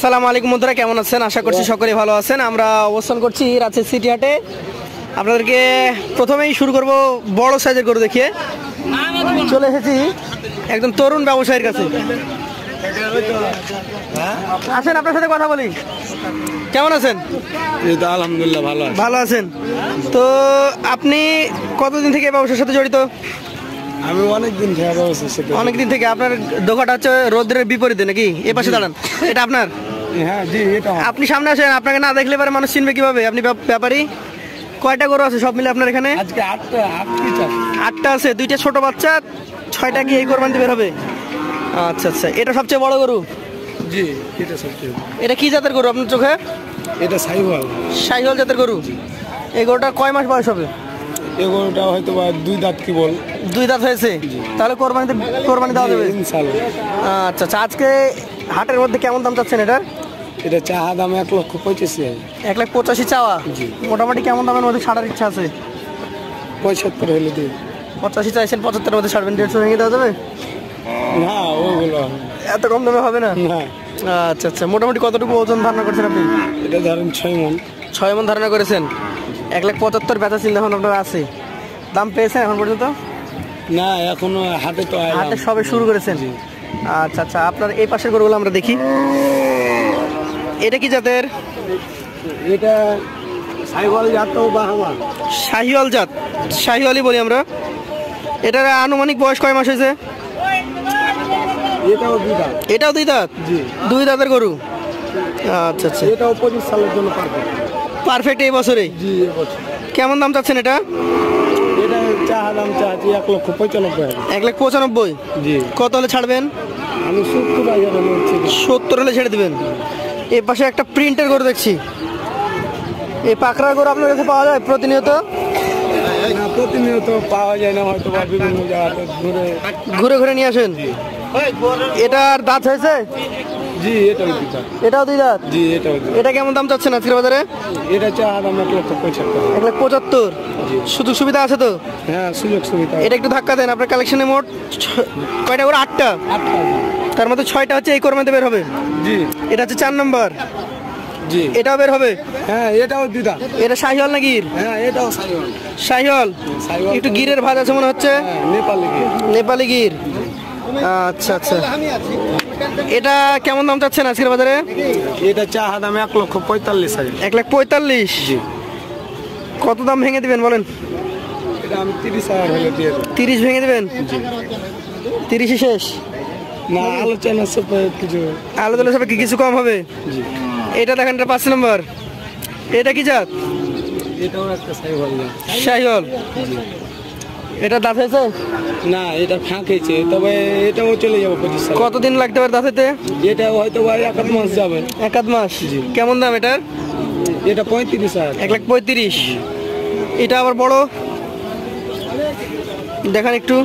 আসসালামু আলাইকুম বন্ধুরা, কেমন আছেন? আশা করছি সকলেই ভালো আছেন। আমরা অবস্থান করছি রাজশাহী সিটি হাটে। আপনাদেরকে প্রথমেই শুরু করব বড় সাইজের গরু দেখিয়ে। চলে এসেছি একদম তরুণ ব্যবসায়ীর কাছে। আসেন, আপনার সাথে কথা বলি। কেমন আছেন? আলহামদুলিল্লাহ ভালো। ভালো আছেন তো? আপনি কতদিন থেকে এই ব্যবসার সাথে জড়িত? আমি অনেকদিন থেকে। আপনার দোকানটা হচ্ছে রোদ্রের বিপরীতে নাকি? এ পাশে দাঁড়ান, এটা আপনার? হ্যাঁ জি, এটা। আপনি সামনে আসেন, আপনাকে না দেখলে পরে মানুষ চিনবে কিভাবে? আপনি ব্যাপারী। কয়টা গরু আছে সব মিলে আপনার এখানে? আজকে 8টা আছে। 2টা ছোট বাচ্চা, 6টা কি এই কোরবানিতে বের হবে? আচ্ছা আচ্ছা, এটা সবচেয়ে বড় গরু? জি, এটা সবচেয়ে। এটা কি জাতের গরু আপনার চোখে? এটা শাহিওয়াল জাতের গরু। এই গরুটা কয় মাস বয়স হবে? এই গরুটা হয়তো বা 2 দাঁত। কি বল, 2 দাঁত হয়েছে? তাহলে কোরবানি দেওয়া যাবে ইনশাআল্লাহ। আচ্ছা আচ্ছা, আজকে হাটের মধ্যে কেমন দাম চাচ্ছেন এটার? এটা চাহা দাম 1,85,000। 1,85,000 চাওয়া? মোটামুটি কেমন দামের মধ্যে ছাড়ার ইচ্ছা আছে? 75 হলে দিই। 85 চাইছেন, 75-এর মধ্যে ছাড়বেন? 150 ভেঙে দেওয়া যাবে? না, ওগুলো এত কম দামে হবে না। না। আচ্ছা আচ্ছা, মোটামুটি কতটুকু ওজন ধারণা করছেন আপনি? এটা ধরেন 6 মণ। 6 মণ ধারণা করেছেন। 1,75,000 বেচা চিন্তা এখন আপনার আছে? দাম পেয়েছেন এখন পর্যন্ত? না, এখনো হাটে তো হাটে সবে শুরু করেছেন। আচ্ছা আচ্ছা, আপনার এই পাশের গরুগুলো আমরা দেখি। এটা কি জাতের? এটা শাহিওয়াল জাত। শাহিওয়াল জাত, শাহিওয়ালই বলি আমরা। এটার আনুমানিক বয়স কয় মাস হয়েছে? এটাও 2 দাঁত। এটাও 2 দাঁত? জি, 2 দাঁতের গরু। আচ্ছা আচ্ছা, এটাও 25 সালের জন্য পারফেক্ট এই বছরে? জি, এই বছর। কেমন দাম চাচ্ছেন এটা? এটা চাহা দাম চাচ্ছি 1,95,000। 1,95,000? জি। কত হলে ছাড়বেন? আমি 70 হলে ছেড়ে দেবেন। এই পাশে একটা প্রিন্টের গরু দেখছি। এই পাকড়ার গরু আপনার কাছে পাওয়া যায় প্রতিনিয়ত? না, প্রতিনিয়ত পাওয়া যায় না, হয়তো বিভিন্ন জায়গাতে ঘুরে ঘুরে নিয়ে আসেন। এটার দাঁত হয়েছে? জি, এটাও 2 দাঁত। এটাও 2 দাঁত? জি, এটাও। এটা কেমন দাম চাচ্ছেন আজকের বাজারে? এটা চাহা দাম 1,75,000। 1,75,000? সুযোগ সুবিধা আছে তো? হ্যাঁ, সুযোগ সুবিধা। এটা একটু ধাক্কা দেন। আপনার কালেকশনে মোট কয়টা গরু? 8টা। তার মধ্যে 6টা হচ্ছে এই কোরবানিতে বের হবে? জি। এটা হচ্ছে 4 নম্বর? জি। এটাও বের হবে? হ্যাঁ, এটাও 2 দাঁত। এটা শাহিওয়াল না গির? হ্যাঁ, এটাও শাহিওয়াল। একটু গিরের ভাজ আছে মনে হচ্ছে। নেপালি গির। আচ্ছা আচ্ছা, এটা কেমন দাম চাচ্ছেন আজকের বাজারে? এটা চাহা দাম 1,45,000। 1,45,000? জি। কত দাম ভেঙে দিবেন বলেন? এটা আমি 30,000 হলে দিয়ে দেব। 30 ভেঙে দিবেন? জি। 30ই শেষ? না, আলোচনা সব কিছু কম হবে? জি। এটা দেখেন, এটা 5 নম্বর। এটা কি জাত? এটাও একটা শাহিওয়াল। এটা দাঁত হয়েছে? না, এটা ফাঁক হয়েছে, তবে এটাও চলে যাবে 25 সাল। কতদিন লাগতে পারে দাঁত হতে? এটা হয়তো ভাই 1 মাস যাবে। 1 মাস? জি। কেমন দাম এটার? এটা 35,000। 1,35,000? এটা আবার বড় দেখান একটু।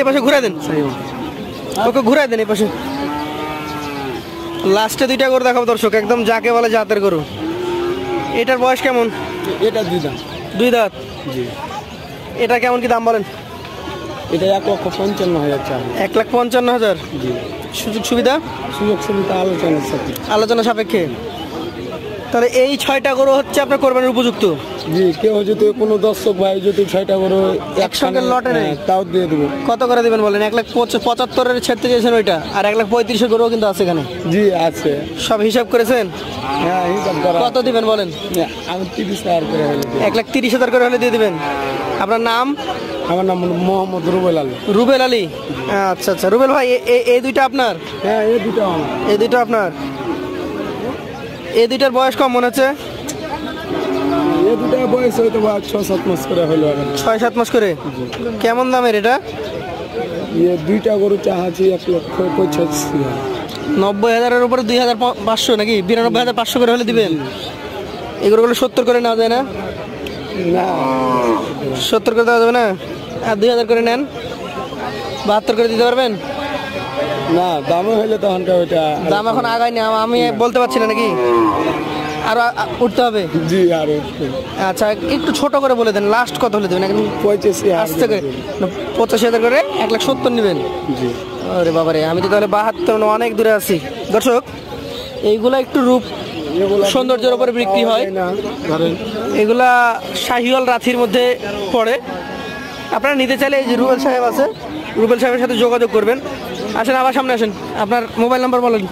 এ পাশে ঘুরাই দেন, ওকে ঘুরাই দেন এই পাশে। লাস্টে 2টা গরু দেখাবো দর্শক, একদম যাকে বলে জাতের গরু। এটার বয়স কেমন? এটা 2 দাঁত। 2 দাঁত? জি। এটা কেমন কি দাম বলেন? এটা 1,55,000। 1,55,000? জি। সুযোগ সুবিধা আলোচনা সাপেক্ষে? তাহলে এই 6টা গরু হচ্ছে আপনার কোরবানির উপযুক্ত? জি। কেউ যদি কোনো দর্শক ভাই যদি 6টা গরু একসঙ্গে লটে নেয়, তাও দিয়ে দেবো। কত করে দিবেন বলেন? 1,75,000 ছেড়তে চেয়েছেন ওইটা, আর 1,35,000 গরুও কিন্তু আছে এখানে? জি, আছে। সব হিসাব করেছেন? হ্যাঁ, হিসাব করা। কত দিবেন বলেন? আমি 30,000 করে হলে 1,30,000 করে হলে দিয়ে দিবেন। আপনার নাম? আমার নাম মোহাম্মদ রুবেল আলী। রুবেল আলী? আচ্ছা আচ্ছা, রুবেল ভাই এই 2টা আপনার? হ্যাঁ, এই 2টা আমার। এই 2টা আপনার? এই 2টার বয়স কম মনে হচ্ছে? এই 2টার বয়স হয়তো 6-7 মাস করে হলো। 6-7 মাস করে? কেমন দামের এটা? 2টা গরু চাহাচ্ছি 1,85,000। 90,000-এর উপরে 2,500 নাকি? 92,500 করে হলে দিবেন? এগুলো 70 করে নেওয়া যায় না? না, 70 করে দেওয়া যাবে না? আর 2,000 করে নেন, 72 করে দিতে পারবেন? না, দামে হইলে তখন ওইটা দাম এখন আগায়নি, আমি বলতে পারছি না নাকি? আর উঠতে হবে? জি, আর আচ্ছা, একটু ছোট করে বলে দেন, লাস্ট কত হলে দেবেন? একদম 85,000 করে? 85,000 করে 1,70,000 নেবেন? জি। আরে বাবারে, আমি তো তাহলে 72 অনেক দূরে আছি। দর্শক, এইগুলা একটু রূপ সৌন্দর্যের উপরে বিক্রি হয়। না ধরেন এগুলা শাহিওয়াল রাথির মধ্যে পড়ে। আপনারা নিতে চাইলে এই যে রুবেল সাহেব আছে, রুবেল সাহেবের সাথে যোগাযোগ করবেন। আসেন, আবার সামনে আসেন, আপনার মোবাইল নাম্বার বলেন।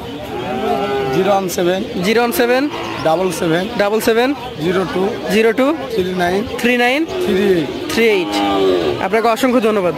017 017 77 77 02 02 39 39 38 38। আপনাকে অসংখ্য ধন্যবাদ।